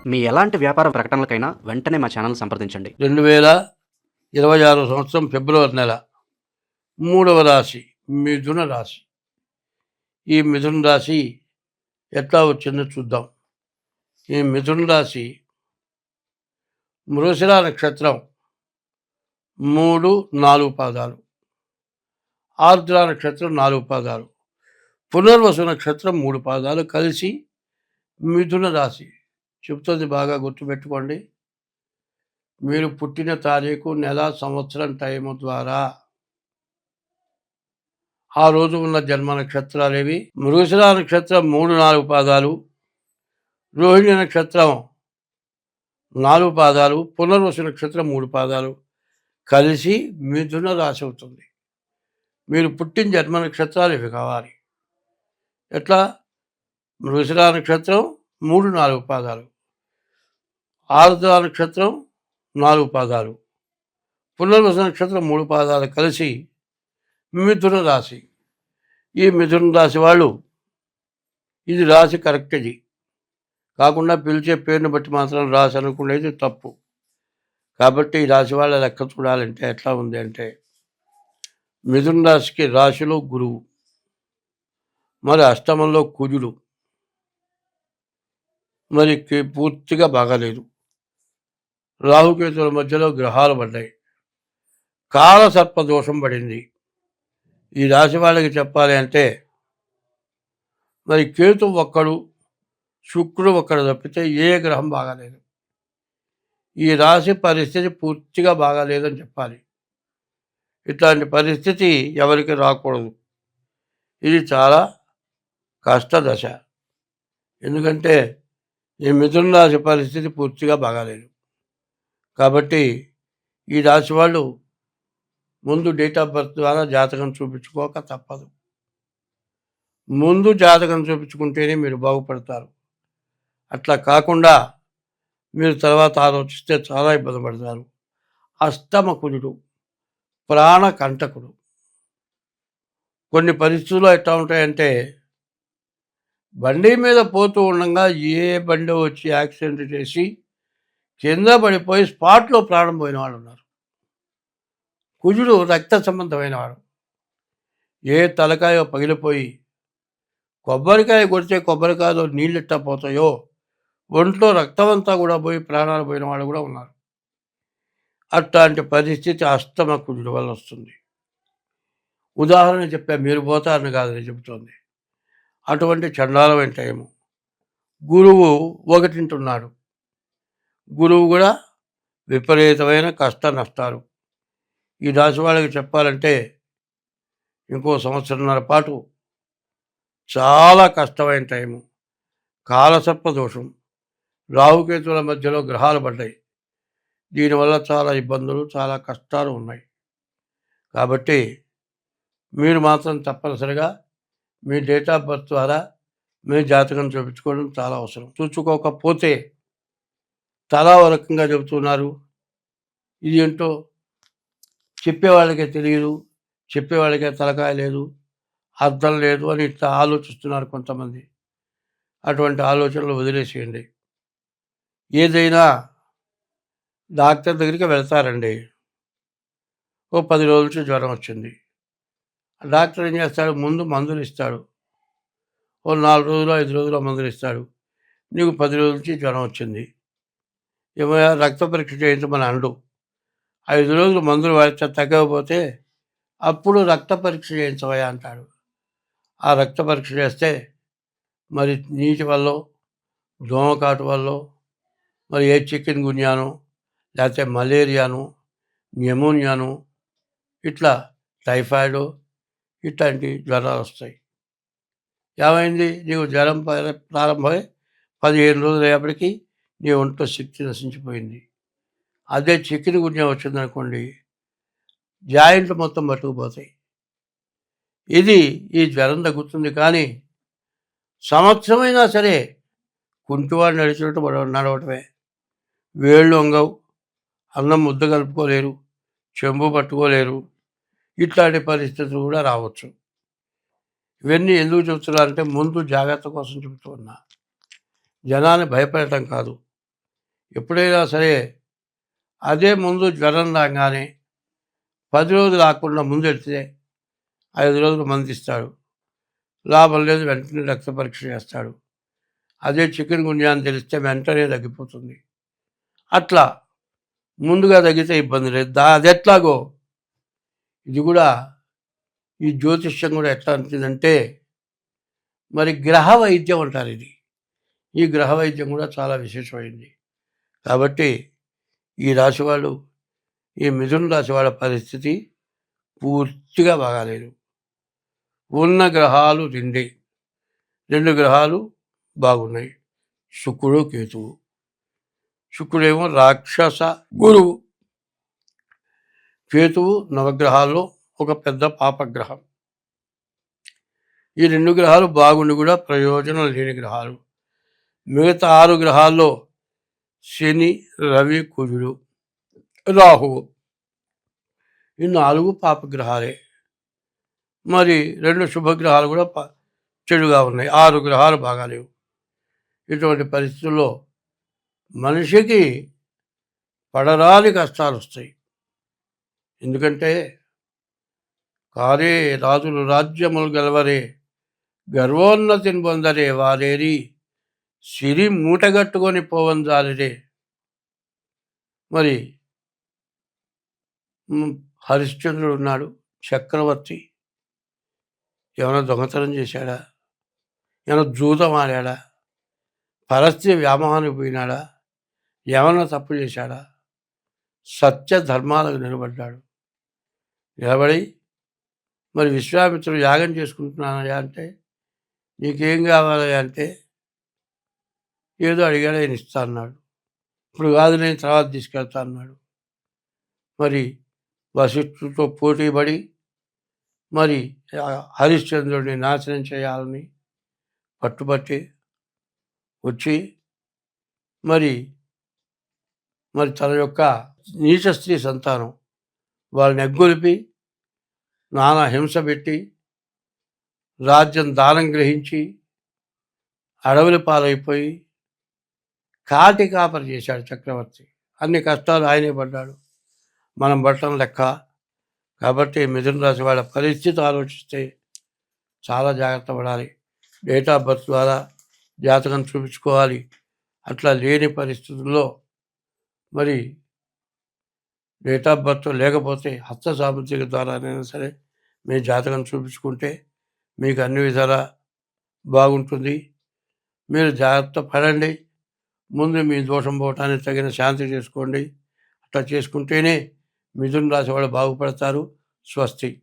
మీ ఎలాంటి వ్యాపార ప్రకటనలకైనా వెంటనే మా ఛానల్ సంప్రదించండి. 2026 సంవత్సరం ఫిబ్రవరి నెల 3వ రాశి మిథున రాశి. ఈ మిథున రాశి ఎట్లా వచ్చిందో చూద్దాం. ఈ మిథున రాశి మృగశిర నక్షత్రం 3, 4 పాదాలు, ఆర్ద్ర నక్షత్రం 4 పాదాలు, పునర్వసు నక్షత్రం 3 పాదాలు కలిసి మిథున రాశి చెప్తుంది. బాగా గుర్తుపెట్టుకోండి. మీరు పుట్టిన తారీఖు, నెల, సంవత్సరం, టైము ద్వారా ఆ రోజు ఉన్న జన్మ నక్షత్రాలేవి. మృగశిర నక్షత్రం 3, 4 పాదాలు, రోహిణి నక్షత్రం 4 పాదాలు, పునర్వసు నక్షత్రం 3 పాదాలు కలిసి మిథున రాశి అవుతుంది. మీరు పుట్టిన జన్మ నక్షత్రాలు ఇవి కావాలి. ఎట్లా? మృగశిర నక్షత్రం 3, 4 పాదాలు, ఆరుద్ర నక్షత్రం 4 పాదాలు, పునర్వసు నక్షత్రం 3 పాదాలు కలిసి మిథున రాశి. ఈ మిథున రాశి వాళ్ళు, ఇది రాశి కరెక్ట్. ఇది కాకుండా పిలిచే పేరుని బట్టి మాత్రం రాశి అనుకునేది తప్పు. కాబట్టి ఈ రాశి వాళ్ళ లెక్క చూడాలంటే ఎట్లా ఉంది అంటే, మిథున రాశికి రాశిలో గురువు, మరి అష్టమంలో కుజుడు, మరి పూర్తిగా బాగాలేదు. రాహుకేతుల మధ్యలో గ్రహాలు పడ్డాయి. కాలసర్ప దోషం పడింది. ఈ రాశి వాళ్ళకి చెప్పాలి అంటే, మరి కేతు ఒక్కడు, శుక్రుడు ఒక్కడు తప్పితే ఏ గ్రహం బాగాలేదు. ఈ రాశి పరిస్థితి పూర్తిగా బాగాలేదని చెప్పాలి. ఇట్లాంటి పరిస్థితి ఎవరికి రాకూడదు. ఇది చాలా కష్టదశ. ఎందుకంటే ఈ మిథున రాశి పరిస్థితి పూర్తిగా బాగాలేదు. కాబట్టి ఈ రాశి వాళ్ళు ముందు డేట్ ఆఫ్ బర్త్ ద్వారా జాతకం చూపించుకోక తప్పదు. ముందు జాతకం చూపించుకుంటేనే మీరు బాగుపడతారు. అట్లా కాకుండా మీరు తర్వాత ఆలోచిస్తే చాలా ఇబ్బంది పడతారు. అష్టమ కుజుడు ప్రాణకంటకుడు. కొన్ని పరిస్థితుల్లో ఎట్లా ఉంటాయంటే, బండి మీద పోతూ ఉండగా ఏ బండి వచ్చి యాక్సిడెంట్ చేసి కింద పడిపోయి స్పాట్లో ప్రాణం పోయిన వాళ్ళు ఉన్నారు. కుజుడు రక్త సంబంధమైన వాడు. ఏ తలకాయో పగిలిపోయి కొబ్బరికాయ కొడితే కొబ్బరికాయలో నీళ్ళు ఎట్టా పోతాయో ఒంట్లో రక్తం అంతా కూడా పోయి ప్రాణాలు పోయిన వాళ్ళు కూడా ఉన్నారు. అట్లాంటి పరిస్థితి అష్టమ కుజుడు వల్ల వస్తుంది. ఉదాహరణ చెప్పా, మీరు పోతారని కాదు నేను చెబుతోంది. అటువంటి చండాలమైన టైము. గురువు ఒకటింటున్నాడు. గురువు కూడా విపరీతమైన కష్ట నష్టాలు. ఈ రాశి వాళ్ళకి చెప్పాలంటే ఇంకో సంవత్సరంన్నర పాటు చాలా కష్టమైన టైము. కాలసర్ప దోషం, రాహుకేతుల మధ్యలో గ్రహాలు పడ్డాయి. దీనివల్ల చాలా ఇబ్బందులు, చాలా కష్టాలు ఉన్నాయి. కాబట్టి మీరు మాత్రం తప్పనిసరిగా మీ డేట్ ఆఫ్ బర్త్ ద్వారా మీ జాతకం చూపించుకోవడం చాలా అవసరం. చూసుకోకపోతే తలా ఓ రకంగా చెబుతున్నారు. ఇది ఏంటో చెప్పేవాళ్ళకే తెలియదు, చెప్పేవాళ్ళకే తలకాయ లేదు, అర్థం లేదు అని ఇట్లా ఆలోచిస్తున్నారు కొంతమంది. అటువంటి ఆలోచనలు వదిలేసేయండి. ఏదైనా డాక్టర్ దగ్గరికి వెళ్తారండి. ఓ 10 రోజుల నుంచి జ్వరం వచ్చింది. డాక్టర్ ఏం చేస్తాడు? ముందు మందులు ఇస్తాడు. ఓ 4 రోజులు 5 రోజులు మందులు ఇస్తాడు. నీకు 10 రోజుల నుంచి జ్వరం వచ్చింది, ఏమయ్యా రక్త పరీక్ష చేయించమని అనడు. 5 రోజులు మందులు వాడితే తగ్గకపోతే అప్పుడు రక్త పరీక్ష చేయించవయ్యా అంటాడు. ఆ రక్త పరీక్ష చేస్తే మరి నీటి వల్ల, దోమకాటు వల్ల, మరి ఏ చికెన్ గున్యాను, లేకపోతే మలేరియాను, న్యూమోనియాను, ఇట్లా టైఫాయిడ్, ఇట్లాంటి జ్వరాలు వస్తాయి. ఏమైంది? నీకు జ్వరం ప్రారంభమై 15 రోజులు అయ్యేప్పటికీ నీ ఒంట్లో శక్తి నశించిపోయింది. అదే చికెన్ గున్యా వచ్చిందనుకోండి, జాయింట్లు మొత్తం పట్టుకుపోతాయి. ఇది ఈ జ్వరం తగ్గుతుంది. కానీ సంవత్సరమైనా సరే కుంటివాడు నడిచినట్టు నడవటమే. వేళ్ళు వంగవు, అన్నం ముద్ద కలుపుకోలేరు, చెంబు పట్టుకోలేరు. ఇట్లాంటి పరిస్థితులు కూడా రావచ్చు. ఇవన్నీ ఎందుకు చెబుతున్నారంటే ముందు జాగ్రత్త కోసం చెబుతున్నా. జనాన్ని భయపెట్టడం కాదు. ఎప్పుడైనా సరే అదే ముందు జ్వరం రాగానే 10 రోజులు ఆగకుండా ముందు వెళ్తే 5 రోజులు మందిస్తాడు. లాభం లేదు, వెంటనే రక్త పరీక్ష చేస్తాడు. అదే చికెన్ గున్యా అని తెలిస్తే వెంటనే తగ్గిపోతుంది. అట్లా ముందుగా తగ్గితే ఇబ్బంది లేదు. అది ఎట్లాగో ఇది కూడా ఈ జ్యోతిష్యం కూడా ఎట్లా అంటుందంటే మరి గ్రహ వైద్యం అంటారు ఇది. ఈ గ్రహ వైద్యం కూడా చాలా విశేషమైంది. కాబట్టి ఈ రాశి వాళ్ళు, ఈ మిథున రాశి వాళ్ళ పరిస్థితి పూర్తిగా బాగాలేదు. ఉన్న గ్రహాలు రెండు గ్రహాలు బాగున్నాయి, శుక్రుడు కేతువు. శుక్రుడేమో రాక్షస గురువు, కేతువు నవగ్రహాల్లో ఒక పెద్ద పాపగ్రహం. ఈ 2 గ్రహాలు బాగుండి కూడా ప్రయోజనం లేని గ్రహాలు. మిగతా 6 గ్రహాల్లో శని, రవి, కుజుడు, రాహువు, ఈ 4 పాపగ్రహాలే. మరి 2 శుభగ్రహాలు కూడా చెడుగా ఉన్నాయి. 6 గ్రహాలు బాగాలేవు. ఇటువంటి పరిస్థితుల్లో మనిషికి పడరాని కష్టాలు వస్తాయి. ఎందుకంటే కారే రాజులు రాజ్యములు గెలవరే, గర్వోన్నతిని పొందరే, వారేరి సిరి మూటగట్టుకొని పోవంజాలిరే. మరి హరిశ్చంద్రుడు ఉన్నాడు, చక్రవర్తి. ఏమైనా దొంగతనం చేశాడా? ఏమైనా జూదం ఆడాడా? పరస్త్రీ వ్యామోహానికి పోయినాడా? ఏమైనా తప్పు చేశాడా? సత్య ధర్మాలకు నిలబడ్డాడు. నిలబడి మరి విశ్వామిత్రుడు యాగం చేసుకుంటున్నానయ్యా అంటే, నీకేం కావాలయ్యా అంటే, ఏదో అడిగాడు, ఆయన ఇస్తా అన్నాడు. ఇప్పుడు కాదు, నేను తర్వాత తీసుకెళ్తా అన్నాడు. మరి వశిష్ఠుడితో పోటీపడి మరి హరిశ్చంద్రుడిని నాశనం చేయాలని పట్టుబట్టి వచ్చి మరి తన యొక్క నీచ స్త్రీ సంతానం వాళ్ళని ఎగ్గొలిపి నానా హింస పెట్టి రాజ్యం దానం గ్రహించి అడవుల పాలైపోయి కాటి కాపరి చేశాడు చక్రవర్తి. అన్ని కష్టాలు ఆయనే పడ్డాడు, మనం పట్టడం లెక్క. కాబట్టి మిథున రాశి వాళ్ళ పరిస్థితి ఆలోచిస్తే చాలా జాగ్రత్త పడాలి. డేట్ ఆఫ్ బర్త్ ద్వారా జాతకం చూపించుకోవాలి. అట్లా లేని పరిస్థితుల్లో మరి డేట్ ఆఫ్ బర్త్ లేకపోతే హస్త సాముద్రిక ద్వారానైనా సరే మీ జాతకం చూపించుకుంటే మీకు అన్ని విధాలా బాగుంటుంది. మీరు జాగ్రత్త పడండి. ముందు మీ దోషం పోవటానికి తగిన శాంతి చేసుకోండి. అట్లా చేసుకుంటేనే మిథున రాశి వాళ్ళు బాగుపడతారు. స్వస్తి.